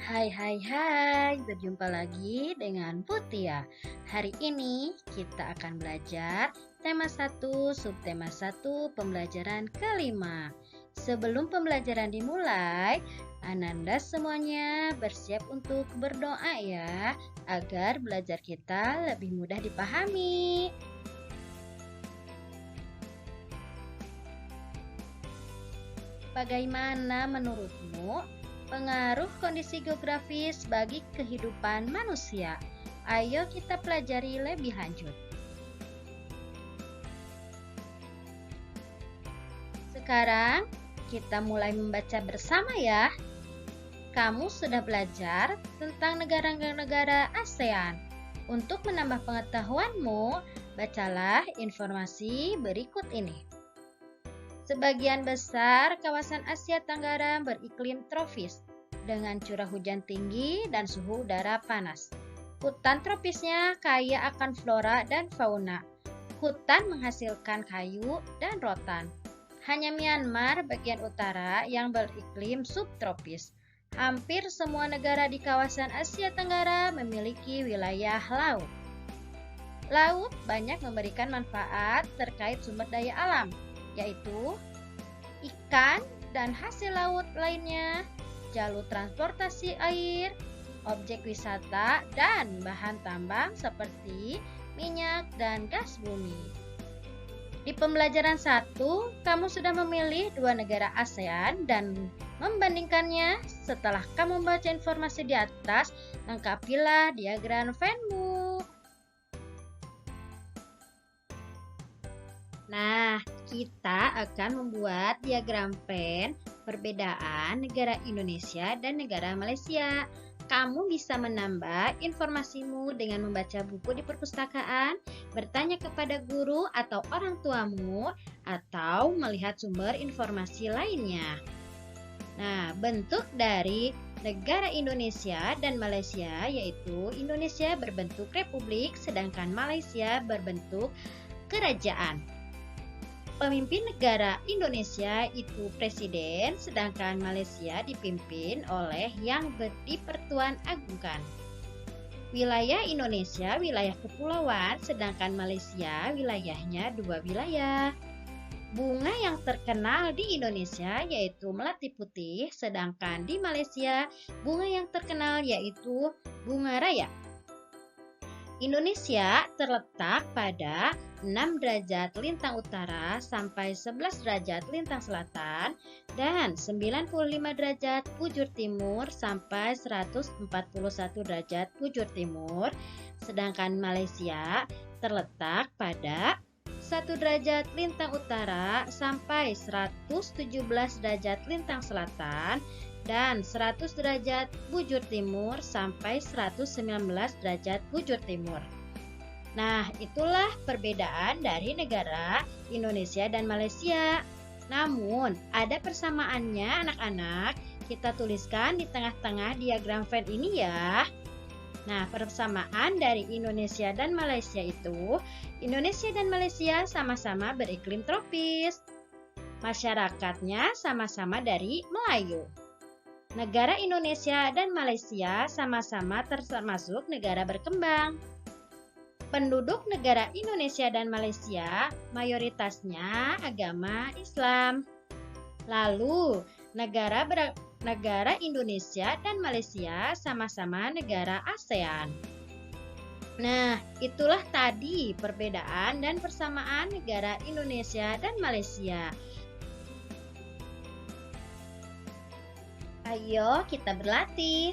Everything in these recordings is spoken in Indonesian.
Hai, berjumpa lagi dengan Putia. Hari ini kita akan belajar tema 1, subtema 1, pembelajaran kelima. Sebelum pembelajaran dimulai, Ananda semuanya bersiap untuk berdoa ya, agar belajar kita lebih mudah dipahami. Bagaimana menurutmu pengaruh kondisi geografis bagi kehidupan manusia? Ayo kita pelajari lebih lanjut. Sekarang kita mulai membaca bersama ya. Kamu sudah belajar tentang negara-negara ASEAN. Untuk menambah pengetahuanmu, bacalah informasi berikut ini. Sebagian besar kawasan Asia Tenggara beriklim tropis dengan curah hujan tinggi dan suhu udara panas. Hutan tropisnya kaya akan flora dan fauna. Hutan menghasilkan kayu dan rotan. Hanya Myanmar bagian utara yang beriklim subtropis. Hampir semua negara di kawasan Asia Tenggara memiliki wilayah laut. Laut banyak memberikan manfaat terkait sumber daya alam, yaitu ikan dan hasil laut lainnya, jalur transportasi air, objek wisata, dan bahan tambang seperti minyak dan gas bumi. Di pembelajaran 1, kamu sudah memilih 2 negara ASEAN dan membandingkannya. Setelah kamu membaca informasi di atas, lengkapilah diagram Venn-mu. Nah, kita akan membuat diagram Venn perbedaan negara Indonesia dan negara Malaysia. Kamu bisa menambah informasimu dengan membaca buku di perpustakaan, bertanya kepada guru atau orang tuamu, atau melihat sumber informasi lainnya. Nah, bentuk dari negara Indonesia dan Malaysia yaitu Indonesia berbentuk republik, sedangkan Malaysia berbentuk kerajaan. Pemimpin negara Indonesia itu presiden, sedangkan Malaysia dipimpin oleh yang dipertuan agungkan. Wilayah Indonesia wilayah kepulauan, sedangkan Malaysia wilayahnya 2 wilayah. Bunga yang terkenal di Indonesia yaitu melati putih, sedangkan di Malaysia bunga yang terkenal yaitu bunga raya. Indonesia terletak pada 6 derajat lintang utara sampai 11 derajat lintang selatan dan 95 derajat bujur timur sampai 141 derajat bujur timur. Sedangkan Malaysia terletak pada 1 derajat lintang utara sampai 117 derajat lintang selatan dan 100 derajat bujur timur sampai 119 derajat bujur timur. Nah, itulah perbedaan dari negara Indonesia dan Malaysia. Namun, ada persamaannya anak-anak. Kita tuliskan di tengah-tengah diagram Venn ini ya. Nah, persamaan dari Indonesia dan Malaysia itu, Indonesia dan Malaysia sama-sama beriklim tropis. Masyarakatnya sama-sama dari Melayu. Negara Indonesia dan Malaysia sama-sama termasuk negara berkembang. Penduduk negara Indonesia dan Malaysia mayoritasnya agama Islam. Lalu, negara Indonesia dan Malaysia sama-sama negara ASEAN. Nah, itulah tadi perbedaan dan persamaan negara Indonesia dan Malaysia. Ayo kita berlatih.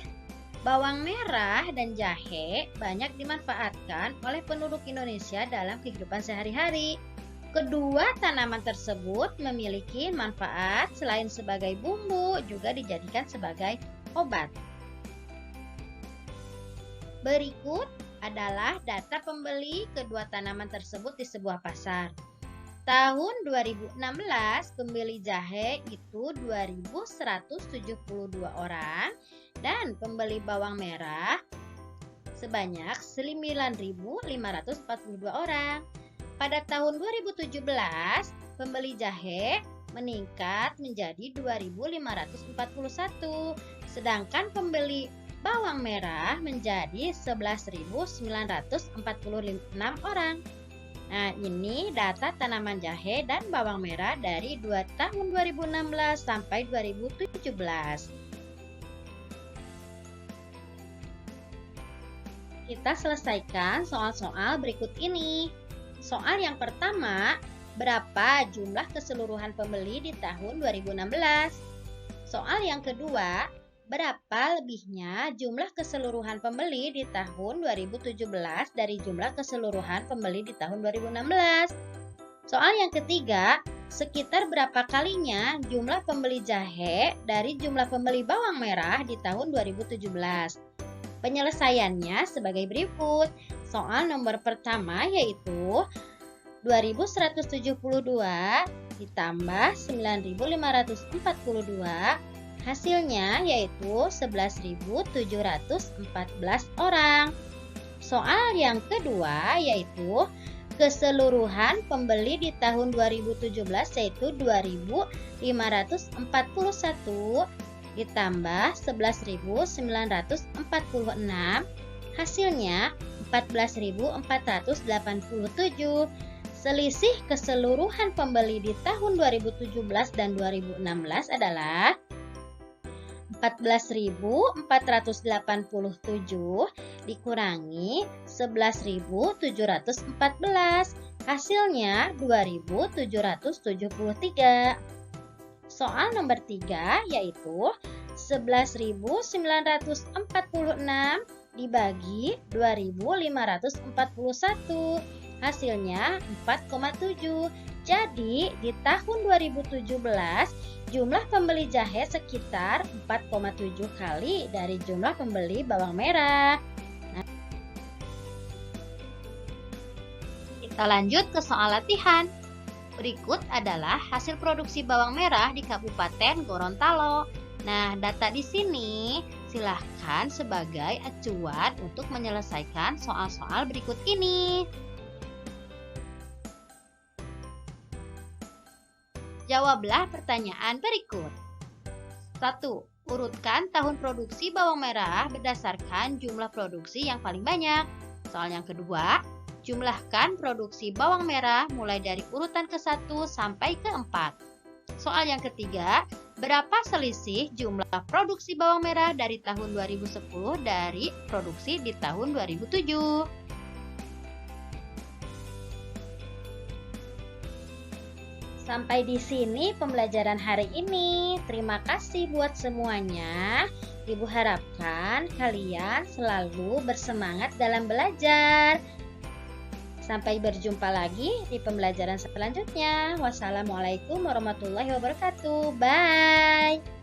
Bawang merah dan jahe banyak dimanfaatkan oleh penduduk Indonesia dalam kehidupan sehari-hari. Kedua tanaman tersebut memiliki manfaat selain sebagai bumbu, juga dijadikan sebagai obat. Berikut adalah data pembeli kedua tanaman tersebut di sebuah pasar. Tahun 2016, pembeli jahe itu 2.172 orang dan pembeli bawang merah sebanyak 9.542 orang. Pada tahun 2017, pembeli jahe meningkat menjadi 2.541, sedangkan pembeli bawang merah menjadi 11.946 orang. Nah, ini data tanaman jahe dan bawang merah dari tahun 2016 sampai 2017. Kita selesaikan soal-soal berikut ini. Soal yang pertama, berapa jumlah keseluruhan pembeli di tahun 2016? Soal yang kedua, berapa lebihnya jumlah keseluruhan pembeli di tahun 2017 dari jumlah keseluruhan pembeli di tahun 2016? Soal yang ketiga, sekitar berapa kalinya jumlah pembeli jahe dari jumlah pembeli bawang merah di tahun 2017? Penyelesaiannya sebagai berikut. Soal nomor pertama yaitu 2172 ditambah 9542, hasilnya yaitu 11.714 orang. Soal yang kedua yaitu keseluruhan pembeli di tahun 2017 yaitu 2.541 ditambah 11.946, hasilnya 14.487. Selisih keseluruhan pembeli di tahun 2017 dan 2016 adalah 14.487 dikurangi 11.714, hasilnya 2.773. Soal nomor 3 yaitu 11.946 dibagi 2.541, hasilnya 4,7. Jadi di tahun 2017 jumlah pembeli jahe sekitar 4,7 kali dari jumlah pembeli bawang merah. Nah, kita lanjut ke soal latihan. Berikut adalah hasil produksi bawang merah di Kabupaten Gorontalo. Nah, data di sini silahkan sebagai acuan untuk menyelesaikan soal-soal berikut ini. Jawablah pertanyaan berikut. 1. Urutkan tahun produksi bawang merah berdasarkan jumlah produksi yang paling banyak. Soal yang kedua, jumlahkan produksi bawang merah mulai dari urutan ke-1 sampai ke-4. Soal yang ketiga, berapa selisih jumlah produksi bawang merah dari tahun 2010 dari produksi di tahun 2007? Sampai di sini pembelajaran hari ini. Terima kasih buat semuanya. Ibu harapkan kalian selalu bersemangat dalam belajar. Sampai berjumpa lagi di pembelajaran selanjutnya. Wassalamualaikum warahmatullahi wabarakatuh. Bye.